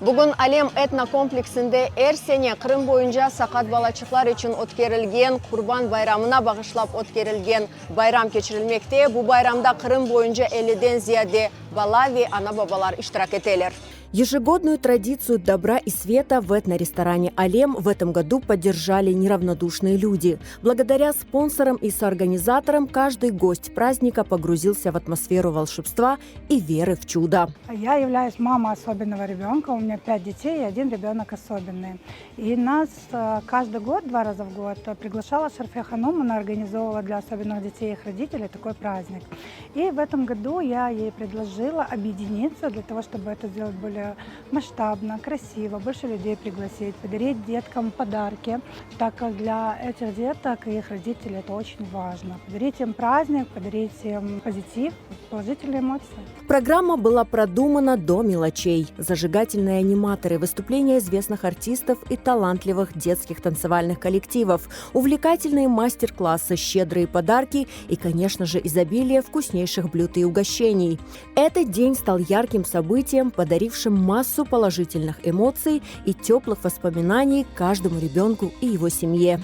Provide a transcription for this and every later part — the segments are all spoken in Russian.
Бүгін әлем этнокомплексінде әр сене Қырым бойынша сақат балачықлар үшін өткерілген Құрбан байрамына бағышлап өткерілген байрам кечірілмекте. Бұл байрамда Қырым бойынша 50-ден зияде бала ве ана-бабалар иштирак етелер. Ежегодную традицию добра и света в этноресторане «Алем» в этом году поддержали неравнодушные люди. Благодаря спонсорам и соорганизаторам каждый гость праздника погрузился в атмосферу волшебства и веры в чудо. Я являюсь мамой особенного ребенка, у меня 5 детей и 1 ребенок особенный. И нас каждый год, 2 раза в год, приглашала Шарфе Ханум, она организовывала для особенных детей и их родителей такой праздник. И в этом году я ей предложила объединиться для того, чтобы это сделать более масштабно, красиво, больше людей пригласить, подарить деткам подарки, так как для этих деток и их родителей это очень важно. Подарить им праздник, подарить им позитив, положительные эмоции. Программа была продумана до мелочей. Зажигательные аниматоры, выступления известных артистов и талантливых детских танцевальных коллективов, увлекательные мастер-классы, щедрые подарки и, конечно же, изобилие вкуснейших блюд и угощений. Этот день стал ярким событием, подарившим массу положительных эмоций и теплых воспоминаний каждому ребенку и его семье.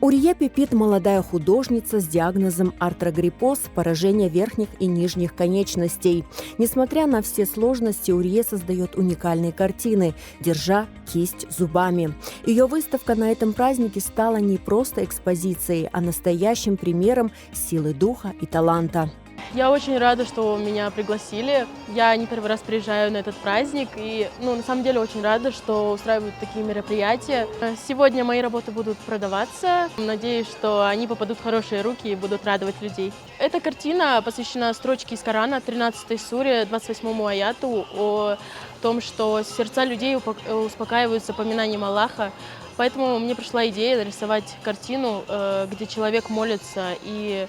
Урие Пипит – молодая художница с диагнозом артрогриппоз, поражение верхних и нижних конечностей. Несмотря на все сложности, Урие создает уникальные картины, держа кисть зубами. Ее выставка на этом празднике стала не просто экспозицией, а настоящим примером силы духа и таланта. Я очень рада, что меня пригласили. Я не первый раз приезжаю на этот праздник и, на самом деле, очень рада, что устраивают такие мероприятия. Сегодня мои работы будут продаваться. Надеюсь, что они попадут в хорошие руки и будут радовать людей. Эта картина посвящена строчке из Корана, 13 суре, 28 аяту, о том, что сердца людей успокаиваются поминанием Аллаха. Поэтому мне пришла идея нарисовать картину, где человек молится и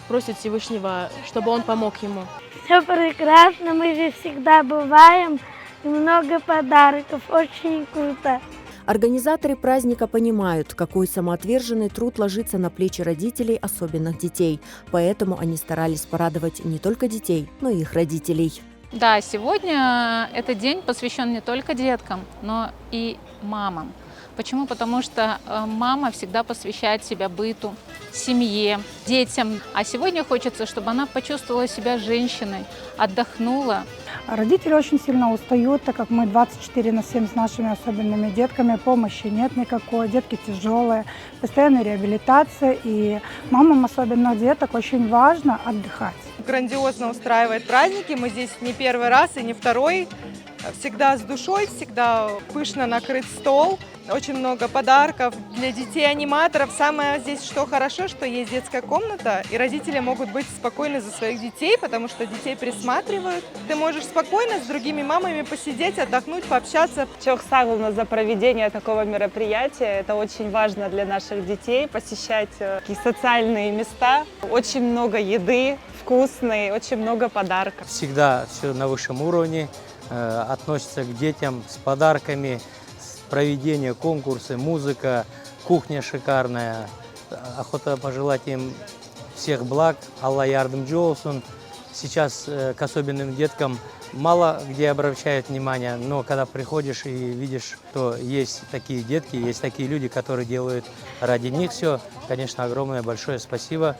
просит Всевышнего, чтобы он помог ему. Все прекрасно, мы здесь всегда бываем, и много подарков, очень круто. Организаторы праздника понимают, какой самоотверженный труд ложится на плечи родителей особенных детей. Поэтому они старались порадовать не только детей, но и их родителей. Да, сегодня этот день посвящен не только деткам, но и мамам. Почему? Потому что мама всегда посвящает себя быту, семье, детям. А сегодня хочется, чтобы она почувствовала себя женщиной, отдохнула. Родители очень сильно устают, так как мы 24/7 с нашими особенными детками, помощи нет никакой, детки тяжелые, постоянная реабилитация, и мамам особенных деток очень важно отдыхать. Грандиозно устраивает праздники, мы здесь не первый раз и не второй. Всегда с душой, всегда пышно накрыт стол, очень много подарков для детей-аниматоров. Самое здесь, что хорошо, что есть детская комната, и родители могут быть спокойны за своих детей, потому что детей присматривают. Ты можешь спокойно с другими мамами посидеть, отдохнуть, пообщаться. Чох Сагулна за проведение такого мероприятия. Это очень важно для наших детей, посещать такие социальные места. Очень много еды, вкусной, очень много подарков. Всегда все на высшем уровне. Относятся к детям с подарками, проведение конкурса, музыка, кухня шикарная. Охота пожелать им всех благ. Алла ярдым джолсун. Сейчас к особенным деткам мало где обращают внимание, но когда приходишь и видишь, что есть такие детки, есть такие люди, которые делают ради них все, конечно, огромное большое спасибо.